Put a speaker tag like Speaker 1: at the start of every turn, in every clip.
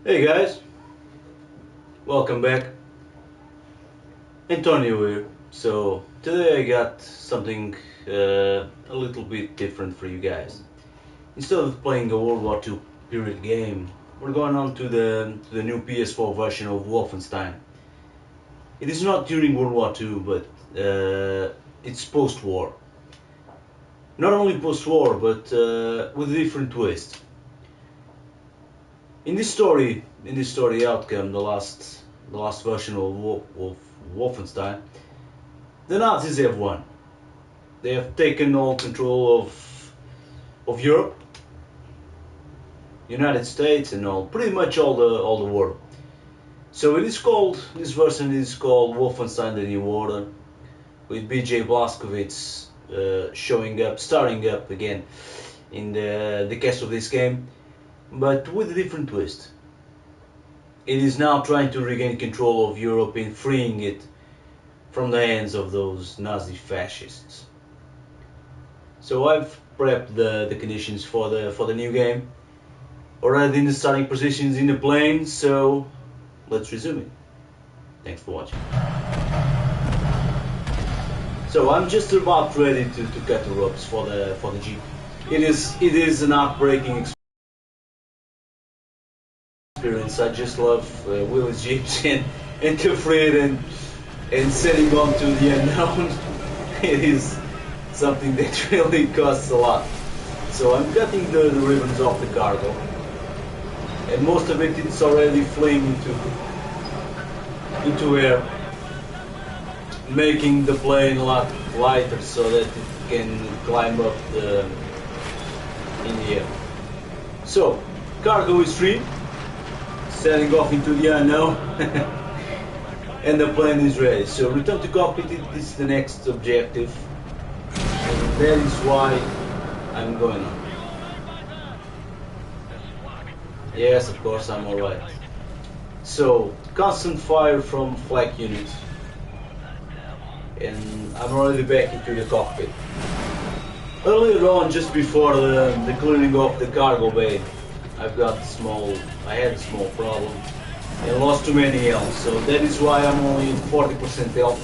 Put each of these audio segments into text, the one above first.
Speaker 1: Hey guys, welcome back. Antonio here. So today I got something a little bit different for you guys. Instead of playing a World War II period game, we're going on to the new PS4 version of Wolfenstein. It is not during World War II, but it's post-war. Not only post-war, but with a different twist. In this story outcome, the last version of Wolfenstein, the Nazis have won. They have taken all control of Europe, United States, and pretty much all the world. So this version is called Wolfenstein: The New Order, with B.J. Blazkowicz starring up again in the cast of this game, but with a different twist. It is now trying to regain control of Europe and freeing it from the hands of those Nazi fascists. So I've prepped the conditions for the new game, already in the starting positions in the plane, so let's resume it. Thanks for watching. So I'm just about ready to cut the ropes for the Jeep. It is an heartbreaking experience. I just love Will's Jeeps and to free it and setting on to the unknown. It is something that really costs a lot. So I'm cutting the ribbons off the cargo, and most of it's already fleeing into air, making the plane a lot lighter so that it can climb up in the air. So cargo is free, setting off into the unknown, and the plane is ready. So return to cockpit is the next objective, and that is why I'm going on. Yes, of course, I'm alright. So constant fire from flak units, and I'm already back into the cockpit. Earlier on, just before the clearing of the cargo bay, I had a small problem and lost too many health, so that is why I'm only in 40% health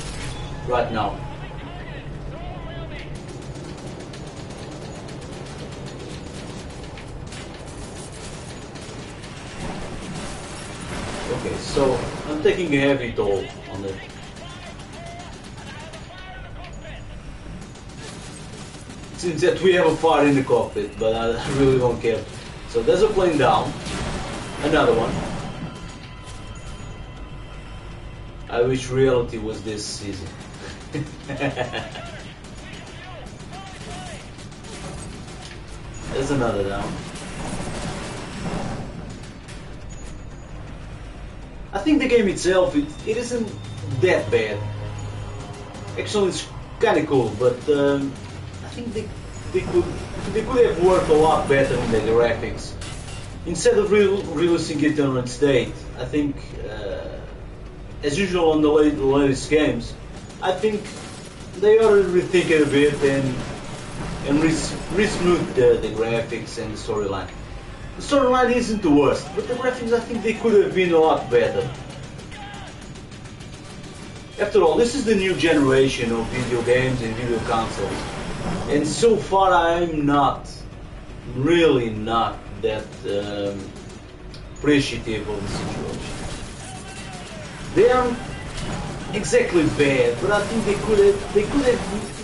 Speaker 1: right now. Okay, so I'm taking a heavy toll on it. Seems that we have a fire in the cockpit, but I really don't care. So there's a plane down, another one. I wish reality was this easy. There's another down. I think the game itself, it isn't that bad. Actually, it's kind of cool, but I think they could have worked a lot better in the graphics. Instead of releasing it on its date, I think, as usual on the latest games, I think they ought to rethink it a bit and re-smooth the graphics and the storyline. The storyline isn't the worst, but the graphics, I think they could have been a lot better. After all, this is the new generation of video games and video consoles, and so far I'm really not that appreciative of the situation. They aren't exactly bad, but I think they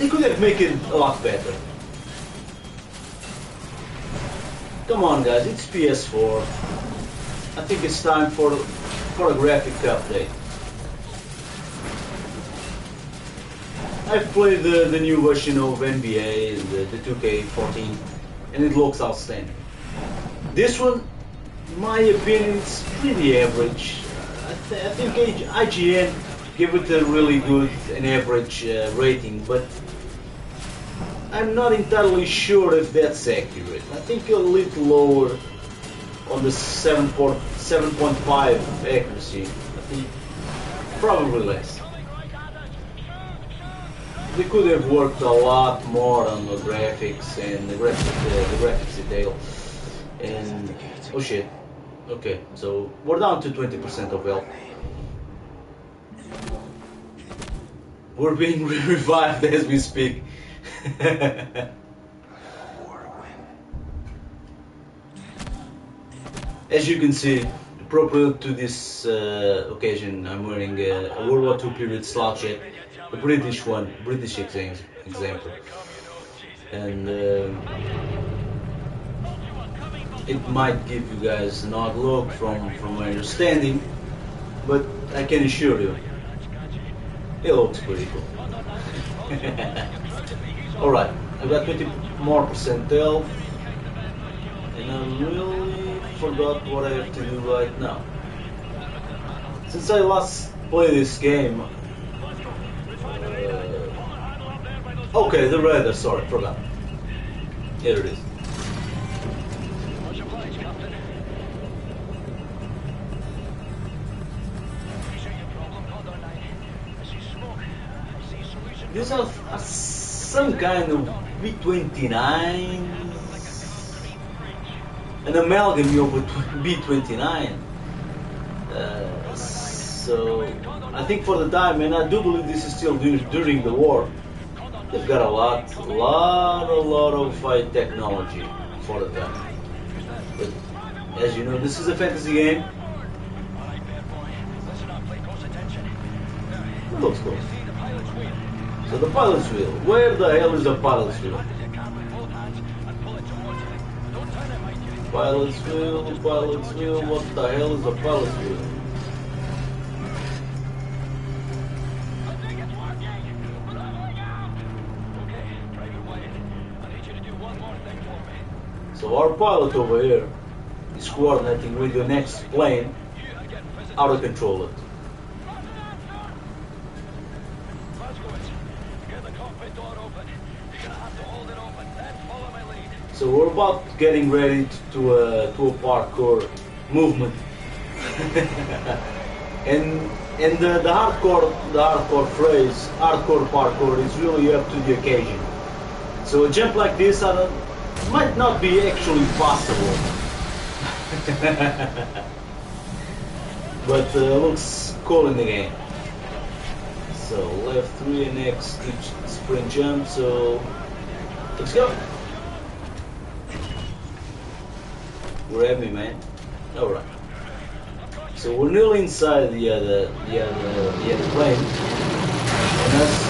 Speaker 1: could have made it a lot better. Come on guys, it's PS4. I think it's time for a graphic update. I've played the new version of NBA, the 2K14, and it looks outstanding. This one, in my opinion, it's pretty average. I think IGN gave it a really good and average rating, but I'm not entirely sure if that's accurate. I think a little lower on the 7.5 accuracy. I think probably less. They could have worked a lot more on the graphics and the graphics detail. And oh shit, Okay, so we're down to 20% of health. We're being revived as we speak. As you can see, appropriate to this occasion, I'm wearing a World War II period slouch hat, a British one, British example, and it might give you guys an odd look from where you're standing, but I can assure you, it looks pretty cool. Alright, I've got 20 more percent health, and I really forgot what I have to do right now. Since I last played this game, okay, the radar, sorry, forgot. Here it is. These are some kind of B-29, an amalgam of a B-29. So I think for the time, and I do believe this is still during the war, they've got a lot of high technology for the time. But as you know, this is a fantasy game. It looks cool. So the pilot's wheel. Where the hell is the pilot's wheel? Pilot's wheel, what the hell is the pilot's wheel? So our pilot over here is coordinating with the next plane how to control it. So we're about getting ready to a parkour movement, and the hardcore phrase, hardcore parkour, is really up to the occasion. So a jump like this might not be actually possible, but looks cool in the game. So left 3 and X each sprint jump. So let's go. Grab me, man. Alright. So we're nearly inside the other plane. And that's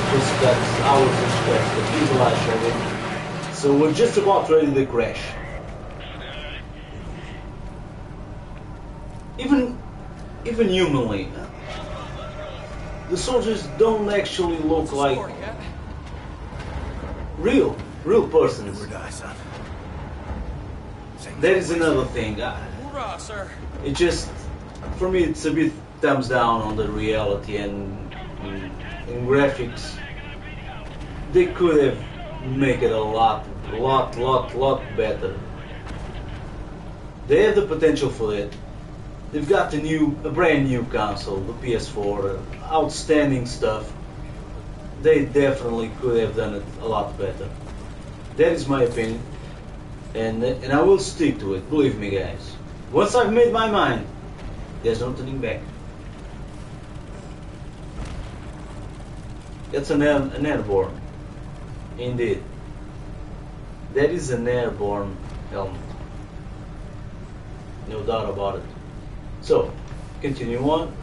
Speaker 1: our perspective, the visualize of it. So we're just about ready to crash. Even humanly, the soldiers don't actually look like real persons. That is another thing. It just, for me, it's a bit thumbs down on the reality and in graphics. They could have made it a lot better. They have the potential for it. They've got a brand new console, the PS4, outstanding stuff. They definitely could have done it a lot better. That is my opinion. And I will stick to it, believe me guys. Once I've made my mind, there's no turning back. That's an airborne. Indeed. That is an airborne helmet. No doubt about it. So, continue on.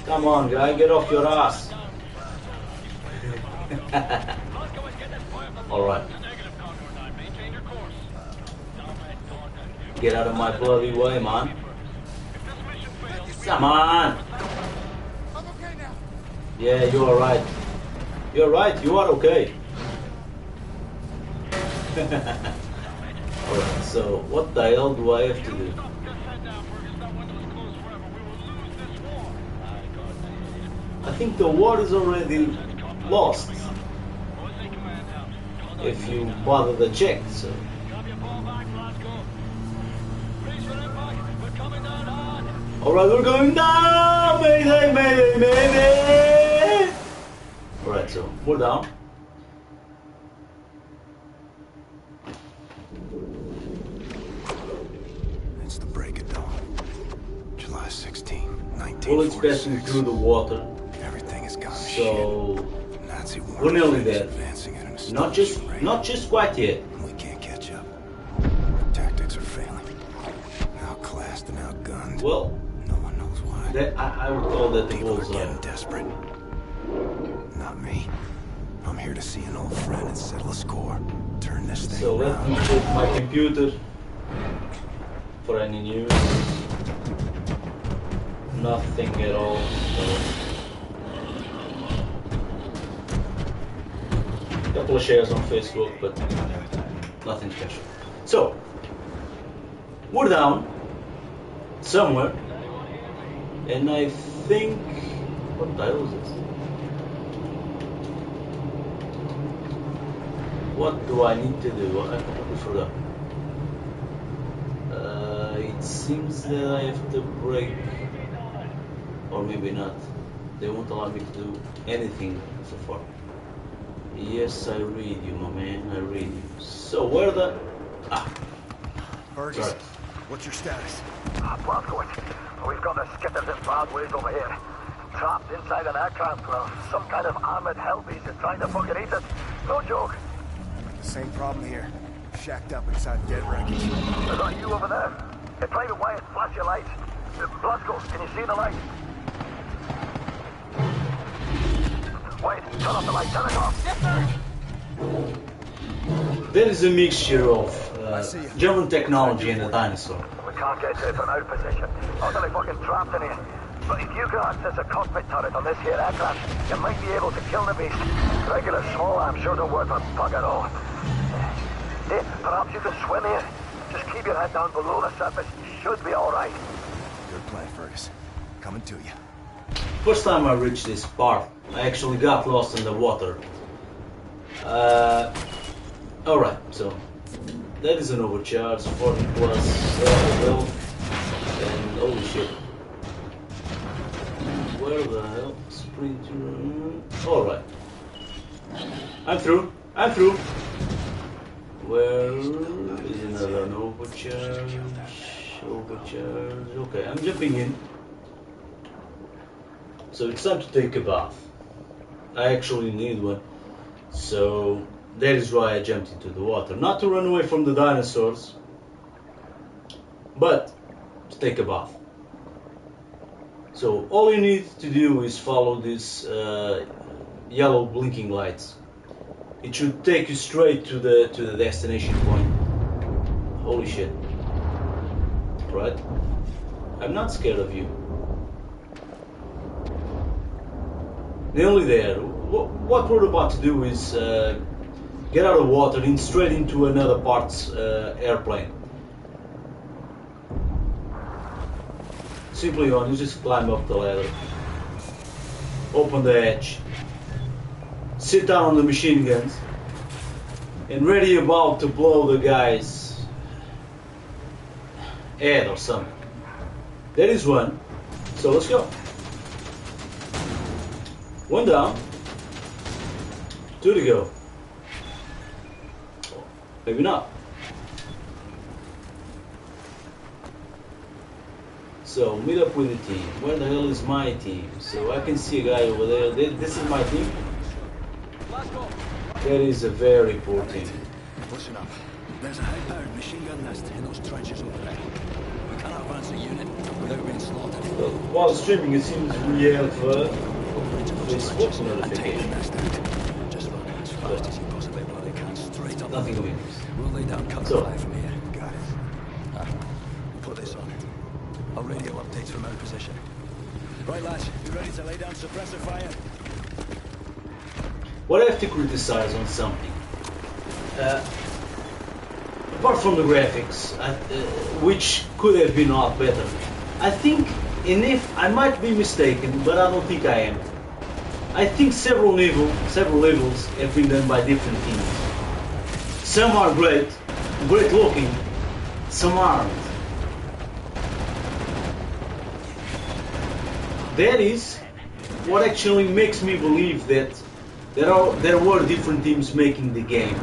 Speaker 1: Come on guy, get off your ass. Alright. Get out of my bloody way, man. Come on. Yeah, you are right. You're right, you are okay. Alright, so what the hell do I have to do? I think the war is already lost, if you bother to check. So alright, we're going down! Mayday, mayday, mayday! Alright, so we're down. bullets passing through the water.
Speaker 2: Everything is gone.
Speaker 1: So
Speaker 2: Nazi war
Speaker 1: we're nearly there.
Speaker 2: advancing at an
Speaker 1: Not just quite yet.
Speaker 2: We can't catch up. Our tactics are failing. Outclassed and outgunned.
Speaker 1: Well,
Speaker 2: no one knows why.
Speaker 1: I would call that the
Speaker 2: People
Speaker 1: bull's
Speaker 2: are getting
Speaker 1: eye.
Speaker 2: desperate. Not me. I'm here to see an old friend and settle a score. Turn this thing
Speaker 1: So let
Speaker 2: around.
Speaker 1: me check my computer for any news. Nothing at all. Couple of shares on Facebook, but nothing special. So we're down somewhere, and I think what the hell is this? What do I need to do? I completely forgot. It seems that I have to break, or maybe not. They won't allow me to do anything so far. Yes, I read you, my man. I read you. So where the?
Speaker 2: Fergus,
Speaker 1: Sorry.
Speaker 2: what's your status?
Speaker 3: Blazkowicz, we've got the skitters in bad ways over here. Trapped inside an aircraft where some kind of armored hellbeast is trying to fucking eat us. No joke.
Speaker 2: Same problem here. Shacked up inside dead wreckage.
Speaker 3: Is that you over there? Hey, Private Wyatt, flash your lights. Blazkowicz, can you see the light? Wait, turn off the light, turn it off. Yes, sir.
Speaker 1: There is a mixture of
Speaker 2: see you.
Speaker 1: German technology and a dinosaur.
Speaker 3: We can't get to it from our position. Utterly fucking trapped in here. But if you can access a cockpit turret on this here aircraft, you might be able to kill the beast. Regular small arms sure don't work for bug at all. Hey, perhaps you can swim here. Just keep your head down below the surface. You should be alright.
Speaker 2: Good plan, Fergus. Coming to you.
Speaker 1: First time I reached this part, I actually got lost in the water. Alright, so that is an overcharge, 40 plus health, and holy shit. Where the hell? Sprinter. Alright. I'm through. Where is another overcharge? Okay, I'm jumping in. So it's time to take a bath. I actually need one. So that is why I jumped into the water. Not to run away from the dinosaurs, but to take a bath. So all you need to do is follow this yellow blinking lights. It should take you straight to the destination point. Holy shit. Right? I'm not scared of you. Nearly there. What we're about to do is get out of water and straight into another part's airplane. Simply on, you just climb up the ladder, open the hatch, sit down on the machine guns, and ready about to blow the guy's head or something. There is one, so let's go. One down, two to go. Maybe not. So meet up with the team. Where the hell is my team? So I can see a guy over there. This is my team. That is a very poor team.
Speaker 4: Listen up. There's a high-powered machine gun nest in those trenches over there. We cannot advance a unit without being slaughtered.
Speaker 1: Well, while streaming, it seems we have Facebook
Speaker 4: And take the
Speaker 1: notification.
Speaker 4: nest out. Just run as fast as you possibly bloody can, straight up.
Speaker 1: Nothing of it.
Speaker 4: We'll lay down cover
Speaker 1: So-
Speaker 4: fire from here.
Speaker 2: Got it.
Speaker 4: Put this on. I'll radio updates from our position. Right, lads. You ready to lay down suppressor fire?
Speaker 1: What I have to criticize on something, apart from the graphics, which could have been a lot better, I think, and if I might be mistaken, but I don't think I am, I think several levels have been done by different teams. Some are great looking, some aren't. That is what actually makes me believe that there were different teams making the game.